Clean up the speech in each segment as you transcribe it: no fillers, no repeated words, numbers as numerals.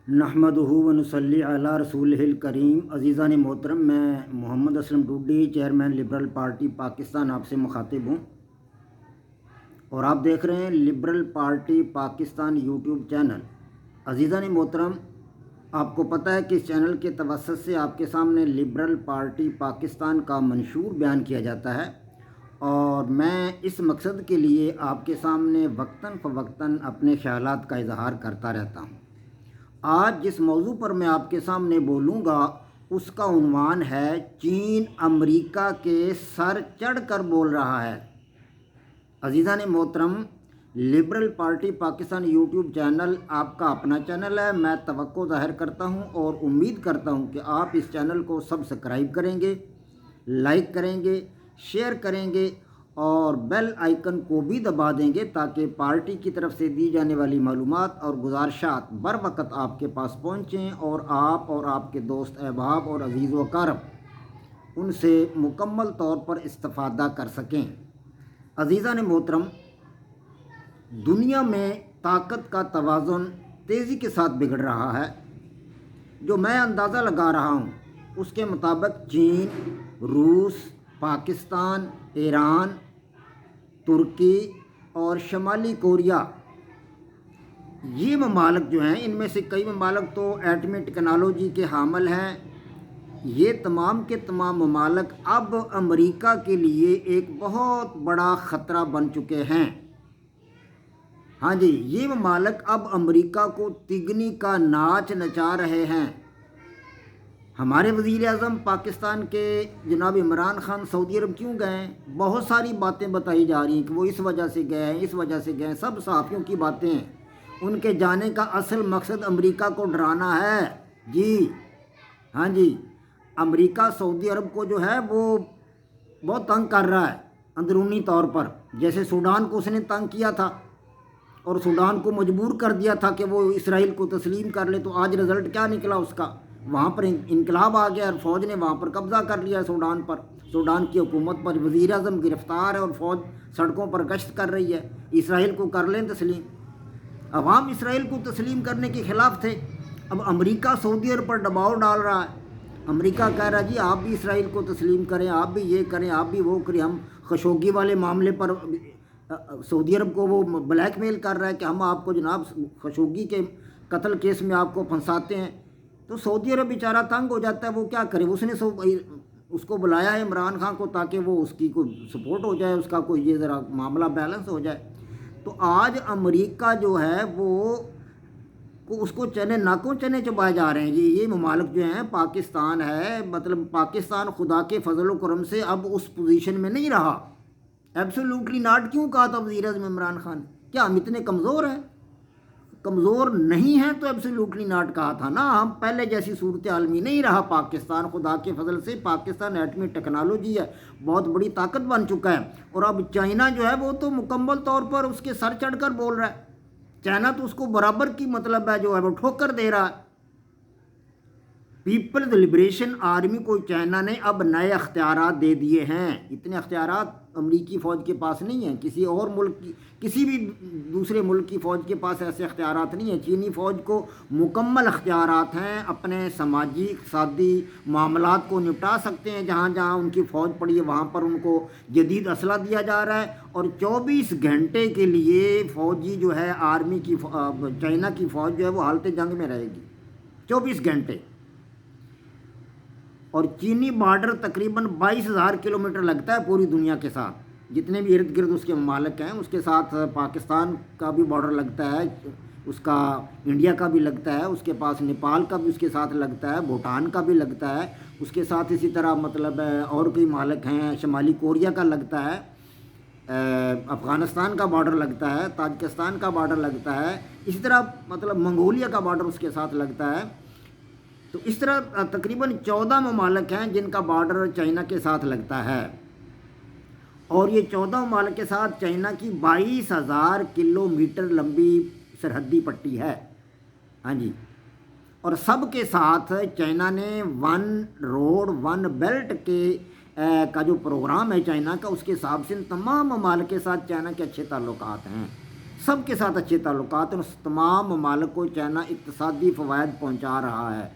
نحمدہ و نصلی علی رسولہ الکریم۔ عزیزان محترم، میں Muhammad Aslam Dodi, chairman Liberal Party Pakistan, آپ سے مخاطب ہوں اور آپ دیکھ رہے ہیں Liberal Party Pakistan YouTube channel. عزیزان محترم، آپ کو پتہ ہے کہ اس چینل کے توسط سے آپ کے سامنے لبرل پارٹی پاکستان کا منشور بیان کیا جاتا ہے، اور میں اس مقصد کے لیے آپ کے سامنے وقتاً فوقتاً اپنے خیالات کا اظہار کرتا رہتا ہوں۔ آج جس موضوع پر میں آپ کے سامنے بولوں گا اس کا عنوان ہے چین امریکہ کے سر چڑھ کر بول رہا ہے۔ عزیزان محترم، liberal Party Pakistan YouTube channel آپ کا اپنا چینل ہے۔ میں توقع ظاہر کرتا ہوں اور امید کرتا ہوں کہ آپ اس چینل کو سبسکرائب کریں گے، لائک کریں گے، شیئر کریں گے اور بیل آئیکن کو بھی دبا دیں گے تاکہ پارٹی کی طرف سے دی جانے والی معلومات اور گزارشات بر وقت آپ کے پاس پہنچیں اور آپ کے دوست احباب اور عزیز و اقارب ان سے مکمل طور پر استفادہ کر سکیں۔ عزیزان محترم، دنیا میں طاقت کا توازن تیزی کے ساتھ بگڑ رہا ہے۔ جو میں اندازہ لگا رہا ہوں اس کے مطابق چین، روس، پاکستان، ایران، ترکی اور شمالی کوریا، یہ ممالک جو ہیں، ان میں سے کئی ممالک تو ایٹمی ٹیکنالوجی کے حامل ہیں۔ یہ تمام کے تمام ممالک اب امریکہ کے لیے ایک بہت بڑا خطرہ بن چکے ہیں۔ ہاں جی، یہ ممالک اب امریکہ کو تگنی کا ناچ نچا رہے ہیں۔ ہمارے وزیر اعظم پاکستان کے جناب عمران خان سعودی عرب کیوں گئے ہیں؟ بہت ساری باتیں بتائی جا رہی ہیں کہ وہ اس وجہ سے گئے ہیں، اس وجہ سے گئے ہیں، سب صحافیوں کی باتیں ہیں۔ ان کے جانے کا اصل مقصد امریکہ کو ڈرانا ہے۔ جی ہاں جی، امریکہ سعودی عرب کو جو ہے وہ بہت تنگ کر رہا ہے اندرونی طور پر، جیسے سوڈان کو اس نے تنگ کیا تھا اور سوڈان کو مجبور کر دیا تھا کہ وہ اسرائیل کو تسلیم کر لے۔ تو آج رزلٹ کیا نکلا اس کا؟ وہاں پر انقلاب آ گیا اور فوج نے وہاں پر قبضہ کر لیا سوڈان پر، سوڈان کی حکومت پر۔ وزیر اعظم گرفتار ہے اور فوج سڑکوں پر گشت کر رہی ہے۔ اسرائیل کو کر لیں تسلیم۔ عوام اسرائیل کو تسلیم کرنے کے خلاف تھے۔ اب امریکہ سعودی عرب پر دباؤ ڈال رہا ہے۔ امریکہ کہہ رہا ہے جی آپ بھی اسرائیل کو تسلیم کریں، آپ بھی یہ کریں، آپ بھی وہ کریں۔ ہم خشوگی والے معاملے پر سعودی عرب کو وہ بلیک میل کر رہا ہے کہ ہم آپ کو جناب خشوگی کے قتل کیس میں آپ کو پھنساتے ہیں۔ تو سعودی عرب بیچارہ تنگ ہو جاتا ہے، وہ کیا کرے؟ اس نے اس کو بلایا ہے عمران خان کو تاکہ وہ اس کی کوئی سپورٹ ہو جائے، اس کا کوئی یہ ذرا معاملہ بیلنس ہو جائے۔ تو آج امریکہ جو ہے وہ اس کو ناکوں چنے چبائے جا رہے ہیں۔ یہ ممالک جو ہیں، پاکستان ہے، مطلب پاکستان خدا کے فضل و کرم سے اب اس پوزیشن میں نہیں رہا۔ ایبسولوٹلی ناٹ کیوں کہا تھا وزیر اعظم عمران خان؟ کیا ہم اتنے کمزور ہیں؟ کمزور نہیں ہیں تو ایبسولوٹلی ناٹ کہا تھا نا۔ ہم پہلے جیسی صورتحال میں نہیں رہا پاکستان، خدا کے فضل سے پاکستان ایٹمی ٹیکنالوجی ہے، بہت بڑی طاقت بن چکا ہے۔ اور اب چائنا جو ہے وہ تو مکمل طور پر اس کے سر چڑھ کر بول رہا ہے۔ چائنا تو اس کو برابر کی مطلب ہے جو ہے وہ ٹھوکر دے رہا ہے۔ پیپلز لبریشن آرمی کو چائنا نے اب نئے اختیارات دے دیے ہیں۔ اتنے اختیارات امریکی فوج کے پاس نہیں ہیں، کسی اور ملک کی، کسی بھی دوسرے ملک کی فوج کے پاس ایسے اختیارات نہیں ہیں۔ چینی فوج کو مکمل اختیارات ہیں، اپنے سماجی اقتصادی معاملات کو نپٹا سکتے ہیں۔ جہاں جہاں ان کی فوج پڑی ہے وہاں پر ان کو جدید اسلحہ دیا جا رہا ہے، اور 24 گھنٹے کے لیے فوجی جو ہے آرمی کی چائنا کی فوج جو ہے وہ حالت جنگ میں رہے گی 24 گھنٹے۔ اور چینی بارڈر تقریباً 22,000 کلومیٹر لگتا ہے پوری دنیا کے ساتھ، جتنے بھی ارد گرد اس کے ممالک ہیں۔ اس کے ساتھ پاکستان کا بھی بارڈر لگتا ہے، اس کا انڈیا کا بھی لگتا ہے، اس کے پاس نیپال کا بھی اس کے ساتھ لگتا ہے، بھوٹان کا بھی لگتا ہے، اس کے ساتھ اسی طرح مطلب اور کئی ممالک ہیں، شمالی کوریا کا لگتا ہے، افغانستان کا بارڈر لگتا ہے، تاجکستان کا بارڈر لگتا ہے، اسی طرح مطلب منگولیا کا بارڈر اس کے ساتھ لگتا ہے۔ تو اس طرح تقریباً 14 ممالک ہیں جن کا بارڈر چائنا کے ساتھ لگتا ہے، اور یہ 14 ممالک کے ساتھ چائنا کی 22,000 کلومیٹر لمبی سرحدی پٹی ہے۔ ہاں جی، اور سب کے ساتھ چائنا نے ون روڈ ون بیلٹ کا جو پروگرام ہے چائنا کا، اس کے حساب سے تمام ممالک کے ساتھ چائنا کے اچھے تعلقات ہیں۔ سب کے ساتھ اچھے تعلقات ہیں، تمام ممالک کو چائنا اقتصادی فوائد پہنچا رہا ہے۔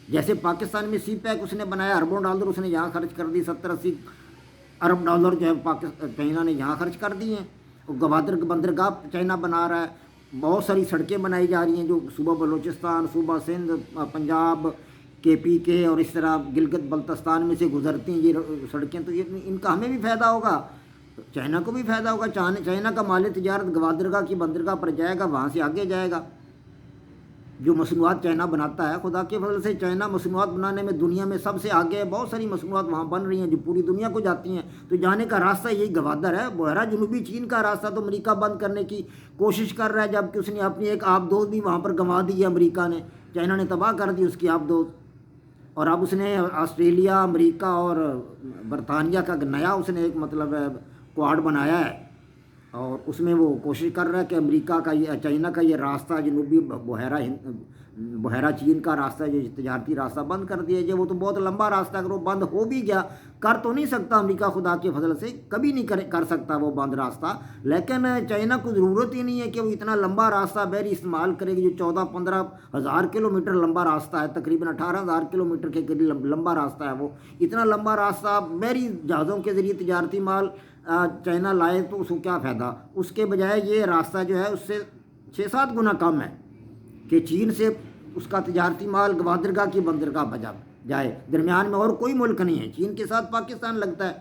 جیسے پاکستان میں سی پیک اس نے بنایا، اربوں ڈالر اس نے یہاں خرچ کر دی، 70-80 ارب ڈالر جو ہے چائنا نے یہاں خرچ کر دی ہیں۔ گوادر بندرگاہ چائنا بنا رہا ہے، بہت ساری سڑکیں بنائی جا رہی ہیں جو صوبہ بلوچستان، صوبہ سندھ، پنجاب، KPK اور اس طرح گلگت بلتستان میں سے گزرتی ہیں یہ سڑکیں، تو ان کا ہمیں بھی فائدہ ہوگا، چائنا کو بھی فائدہ ہوگا۔ چائنا کا مال تجارت گوادرگاہ کی بندرگاہ پر جائے گا، وہاں سے آگے جائے گا۔ جو مصنوعات چائنا بناتا ہے، خدا کے فضل سے چائنا مصنوعات بنانے میں دنیا میں سب سے آگے ہے، بہت ساری مصنوعات وہاں بن رہی ہیں جو پوری دنیا کو جاتی ہیں، تو جانے کا راستہ یہی گوادر ہے۔ بحیرہ جنوبی چین کا راستہ تو امریکہ بند کرنے کی کوشش کر رہا ہے، جبکہ اس نے اپنی ایک آبدوز بھی وہاں پر گنوا دی ہے، امریکہ نے، چائنا نے تباہ کر دی اس کی آبدوز، اور اب اس نے آسٹریلیا، امریکہ اور برطانیہ کا نیا اس نے ایک مطلب کوارڈ بنایا ہے، اور اس میں وہ کوشش کر رہا ہے کہ امریکہ کا یہ چائنا کا یہ راستہ جنوبی بحیرہ چین کا راستہ جو تجارتی راستہ بند کر دیا جائے۔ وہ تو بہت لمبا راستہ، اگر وہ بند ہو بھی گیا، کر تو نہیں سکتا امریکہ، خدا کے فضل سے کبھی نہیں کر سکتا وہ بند راستہ، لیکن چائنا کو ضرورت ہی نہیں ہے کہ وہ اتنا لمبا راستہ بحری استعمال کرے گی، جو 14-15 ہزار کلومیٹر لمبا راستہ ہے، تقریباً 18,000 کلومیٹر کے قریب لمبا راستہ ہے وہ، اتنا لمبا راستہ بحری جہازوں کے ذریعے تجارتی مال چائنا لائے تو اس کو کیا فائدہ؟ اس کے بجائے یہ راستہ جو ہے اس سے 6-7 گنا کم ہے کہ چین سے اس کا تجارتی مال گوادرگاہ کی بندرگاہ بجا جائے، درمیان میں اور کوئی ملک نہیں ہے، چین کے ساتھ پاکستان لگتا ہے۔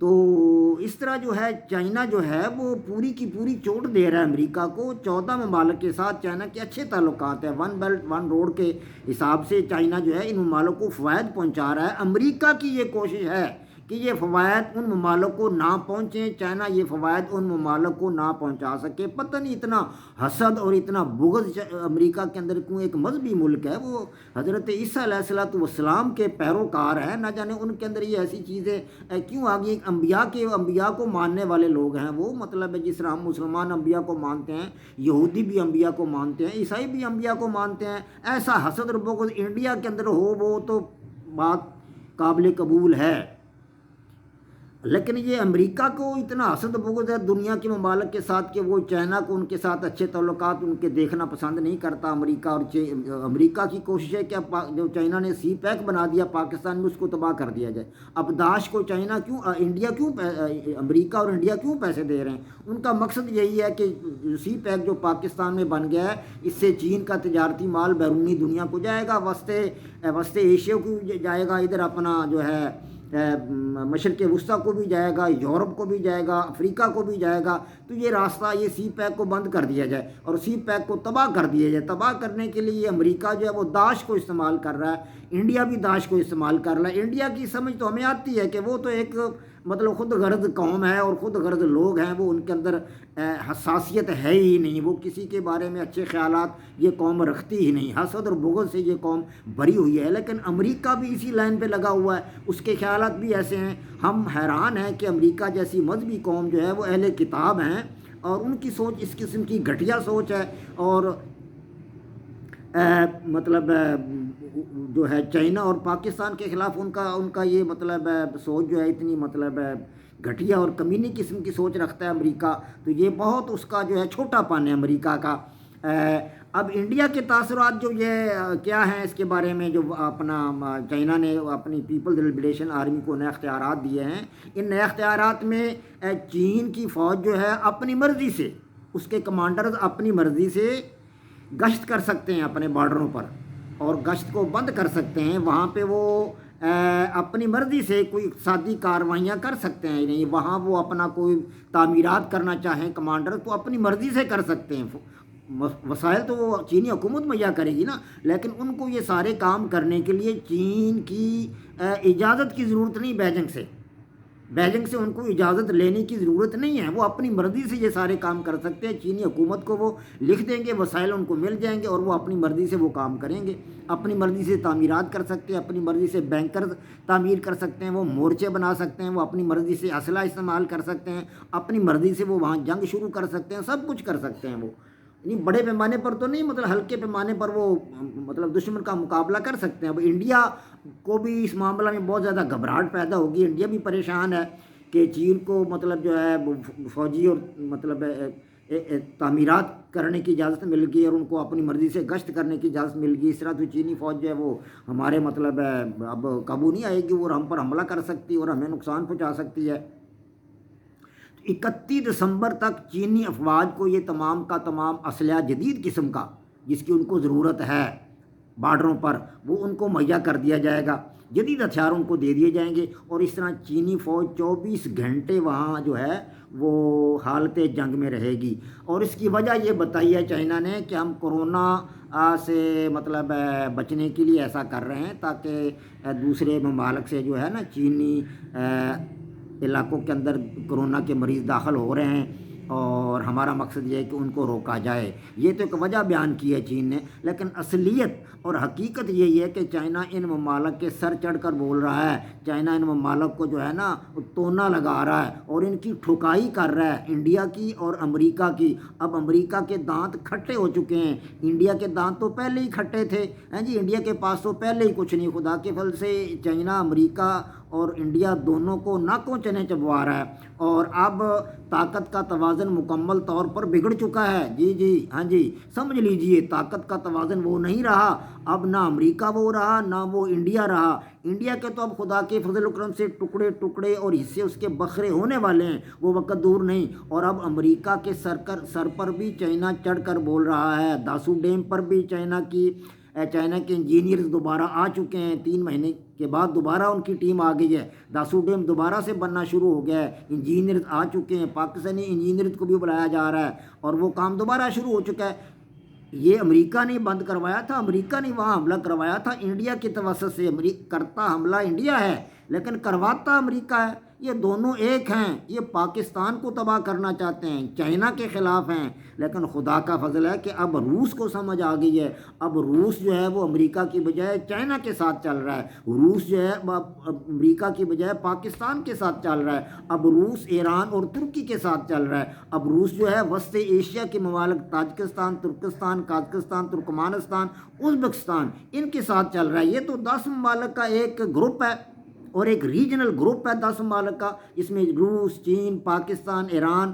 تو اس طرح جو ہے چائنا جو ہے وہ پوری کی پوری چوٹ دے رہا ہے امریکہ کو۔ 14 ممالک کے ساتھ چائنا کے اچھے تعلقات ہیں، ون بیلٹ ون روڈ کے حساب سے چائنا جو ہے ان ممالک کو فوائد پہنچا رہا ہے۔ امریکہ کی یہ کوشش ہے کہ یہ فوائد ان ممالک کو نہ پہنچیں، چائنا یہ فوائد ان ممالک کو نہ پہنچا سکے۔ پتہ نہیں اتنا حسد اور اتنا بغض امریکہ کے اندر کیوں؟ ایک مذہبی ملک ہے، وہ حضرت عیسیٰ علیہ السلام کے پیروکار ہیں، نہ جانے ان کے اندر یہ ایسی چیزیں کیوں آ گئی؟ انبیاء کو ماننے والے لوگ ہیں وہ، مطلب ہے جس طرح ہم مسلمان انبیاء کو مانتے ہیں، یہودی بھی انبیاء کو مانتے ہیں، عیسائی بھی انبیاء کو مانتے ہیں، ایسا حسد اور بغض انڈیا کے اندر ہو وہ تو بات قابل قبول ہے، لیکن یہ امریکہ کو اتنا حسد بغض ہے دنیا کے ممالک کے ساتھ کہ وہ چائنا کو ان کے ساتھ اچھے تعلقات ان کے دیکھنا پسند نہیں کرتا امریکہ۔ اور امریکہ کی کوشش ہے کہ جو چائنا نے سی پیک بنا دیا پاکستان میں، اس کو تباہ کر دیا جائے۔ اب داعش کو چائنا کیوں، امریکہ اور انڈیا کیوں پیسے دے رہے ہیں؟ ان کا مقصد یہی ہے کہ سی پیک جو پاکستان میں بن گیا ہے، اس سے چین کا تجارتی مال بیرونی دنیا کو جائے گا، وسط ایشیا کو جائے گا، ادھر اپنا جو ہے مشرق وسطیٰ کو بھی جائے گا، یورپ کو بھی جائے گا، افریقہ کو بھی جائے گا۔ تو یہ راستہ، یہ سی پیک کو بند کر دیا جائے اور سی پیک کو تباہ کر دیا جائے۔ تباہ کرنے کے لیے امریکہ جو ہے وہ داعش کو استعمال کر رہا ہے، انڈیا بھی داعش کو استعمال کر رہا ہے۔ انڈیا کی سمجھ تو ہمیں آتی ہے کہ وہ تو ایک مطلب خود غرض قوم ہے اور خود غرض لوگ ہیں، وہ ان کے اندر حساسیت ہے ہی نہیں، وہ کسی کے بارے میں اچھے خیالات یہ قوم رکھتی ہی نہیں، حسد اور بغض سے یہ قوم بھری ہوئی ہے۔ لیکن امریکہ بھی اسی لائن پہ لگا ہوا ہے، اس کے خیالات بھی ایسے ہیں۔ ہم حیران ہیں کہ امریکہ جیسی مذہبی قوم جو ہے وہ اہل کتاب ہیں، اور ان کی سوچ اس قسم کی گھٹیا سوچ ہے، اور مطلب جو ہے چائنا اور پاکستان کے خلاف ان کا یہ مطلب سوچ جو ہے اتنی مطلب گھٹیا اور کمینی قسم کی سوچ رکھتا ہے امریکہ، تو یہ بہت اس کا جو ہے چھوٹا پن ہے امریکہ کا۔ اب انڈیا کے تاثرات جو یہ کیا ہیں اس کے بارے میں، جو اپنا چائنا نے اپنی پیپلز لبریشن آرمی کو نئے اختیارات دیے ہیں، ان نئے اختیارات میں چین کی فوج جو ہے اپنی مرضی سے، اس کے کمانڈرز اپنی مرضی سے گشت کر سکتے ہیں اپنے بارڈروں پر، اور گشت کو بند کر سکتے ہیں، وہاں پہ وہ اپنی مرضی سے کوئی اقتصادی کارروائیاں کر سکتے ہیں، نہیں وہاں وہ اپنا کوئی تعمیرات کرنا چاہیں کمانڈر تو اپنی مرضی سے کر سکتے ہیں۔ وسائل تو وہ چینی حکومت مہیا کرے گی نا، لیکن ان کو یہ سارے کام کرنے کے لیے چین کی اجازت کی ضرورت نہیں، بیجنگ سے ان کو اجازت لینے کی ضرورت نہیں ہے، وہ اپنی مرضی سے یہ سارے کام کر سکتے ہیں۔ چینی حکومت کو وہ لکھ دیں گے، وسائل ان کو مل جائیں گے، اور وہ اپنی مرضی سے وہ کام کریں گے، اپنی مرضی سے تعمیرات کر سکتے ہیں، اپنی مرضی سے بینکر تعمیر کر سکتے ہیں، وہ مورچے بنا سکتے ہیں، وہ اپنی مرضی سے اسلحہ استعمال کر سکتے ہیں، اپنی مرضی سے وہ وہاں جنگ شروع کر سکتے ہیں، سب کچھ کر سکتے ہیں وہ، نہیں بڑے پیمانے پر تو نہیں، مطلب ہلکے پیمانے پر وہ مطلب دشمن کا مقابلہ کر سکتے ہیں۔ اب انڈیا کو بھی اس معاملہ میں بہت زیادہ گھبراہٹ پیدا ہوگی، انڈیا بھی پریشان ہے کہ چین کو مطلب جو ہے فوجی اور مطلب تعمیرات کرنے کی اجازت مل گئی اور ان کو اپنی مرضی سے گشت کرنے کی اجازت مل گئی، اس طرح تو چینی فوج جو ہے وہ ہمارے مطلب ہے اب قابو نہیں آئے گی، وہ ہم پر حملہ کر سکتی اور ہمیں نقصان پہنچا سکتی ہے۔ 31 دسمبر تک چینی افواج کو یہ تمام کا تمام اسلحہ جدید قسم کا جس کی ان کو ضرورت ہے بارڈروں پر، وہ ان کو مہیا کر دیا جائے گا، جدید ہتھیار ان کو دے دیے جائیں گے، اور اس طرح چینی فوج 24 گھنٹے وہاں جو ہے وہ حالت جنگ میں رہے گی۔ اور اس کی وجہ یہ بتائی ہے چائنا نے کہ ہم کورونا سے مطلب بچنے کے لیے ایسا کر رہے ہیں تاکہ دوسرے ممالک سے جو ہے نا چینی علاقوں کے اندر کورونا کے مریض داخل ہو رہے ہیں، اور ہمارا مقصد یہ ہے کہ ان کو روکا جائے۔ یہ تو ایک وجہ بیان کی ہے چین نے، لیکن اصلیت اور حقیقت یہی ہے کہ چائنا ان ممالک کے سر چڑھ کر بول رہا ہے، چائنا ان ممالک کو جو ہے نا تونا لگا رہا ہے اور ان کی ٹھکائی کر رہا ہے، انڈیا کی اور امریکہ کی۔ اب امریکہ کے دانت کھٹے ہو چکے ہیں، انڈیا کے دانت تو پہلے ہی کھٹے تھے، جی انڈیا کے پاس تو پہلے ہی کچھ نہیں، خدا کے فضل سے چائنا امریکہ اور انڈیا دونوں کو ناکوں چنے چبوا رہا ہے، اور اب طاقت کا توازن مکمل طور پر بگڑ چکا ہے۔ جی سمجھ لیجئے، طاقت کا توازن وہ نہیں رہا، اب نہ امریکہ وہ رہا نہ وہ انڈیا رہا۔ انڈیا کے تو اب خدا کے فضل و کرم سے ٹکڑے ٹکڑے اور حصے اس کے بکھرے ہونے والے ہیں، وہ وقت دور نہیں۔ اور اب امریکہ کے سر پر بھی چائنا چڑھ کر بول رہا ہے، داسو ڈیم پر بھی چائنا کے انجینئرز دوبارہ آ چکے ہیں، 3 مہینے کے بعد دوبارہ ان کی ٹیم آ گئی ہے، داسو ڈیم دوبارہ سے بننا شروع ہو گیا ہے، انجینئرز آ چکے ہیں، پاکستانی انجینئرز کو بھی بلایا جا رہا ہے اور وہ کام دوبارہ شروع ہو چکا ہے۔ یہ امریکہ نے بند کروایا تھا، امریکہ نے وہاں حملہ کروایا تھا انڈیا کی توسط سے، کرتا حملہ انڈیا ہے لیکن کرواتا امریکہ ہے، یہ دونوں ایک ہیں، یہ پاکستان کو تباہ کرنا چاہتے ہیں، چائنا کے خلاف ہیں، لیکن خدا کا فضل ہے کہ اب روس کو سمجھ آ گئی ہے، اب روس جو ہے وہ امریکہ کی بجائے چائنا کے ساتھ چل رہا ہے، روس جو ہے امریکہ کی بجائے پاکستان کے ساتھ چل رہا ہے، اب روس ایران اور ترکی کے ساتھ چل رہا ہے، اب روس جو ہے وسط ایشیا کے ممالک Tajikistan, Turkestan, Kazakhstan, Turkmenistan, Uzbekistan ان کے ساتھ چل رہا ہے۔ یہ تو 10 ممالک کا ایک گروپ ہے اور ایک ریجنل گروپ ہے 10 ممالک کا، اس میں روس، چین، پاکستان، ایران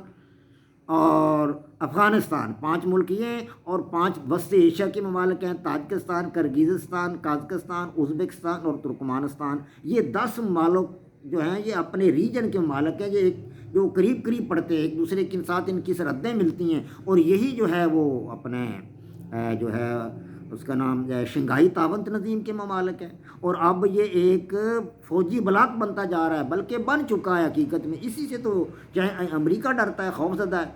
اور افغانستان 5 ملک یہ ہیں، اور 5 وسط ایشیا کے ممالک ہیں، تاجکستان، کرغیزستان، قازقستان، ازبکستان اور ترکمانستان۔ یہ 10 ممالک جو ہیں یہ اپنے ریجن کے ممالک ہیں، یہ جو قریب قریب پڑتے ہیں، ایک دوسرے کے ساتھ ان کی سرحدیں ملتی ہیں، اور یہی جو ہے وہ اپنے جو ہے اس کا نام شنگھائی تعاون تنظیم کے ممالک ہیں، اور اب یہ ایک فوجی بلاک بنتا جا رہا ہے، بلکہ بن چکا ہے حقیقت میں، اسی سے تو چاہے امریکہ ڈرتا ہے، خوف زدہ ہے۔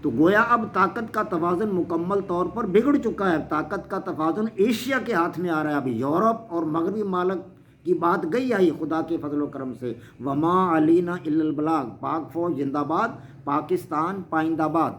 تو گویا اب طاقت کا توازن مکمل طور پر بگڑ چکا ہے، طاقت کا توازن ایشیا کے ہاتھ میں آ رہا ہے، اب یورپ اور مغربی ممالک کی بات گئی آئی خدا کے فضل و کرم سے۔ وما علینا الا البلاغ، پاک فوج زندہ باد، پاکستان پائندہ باد۔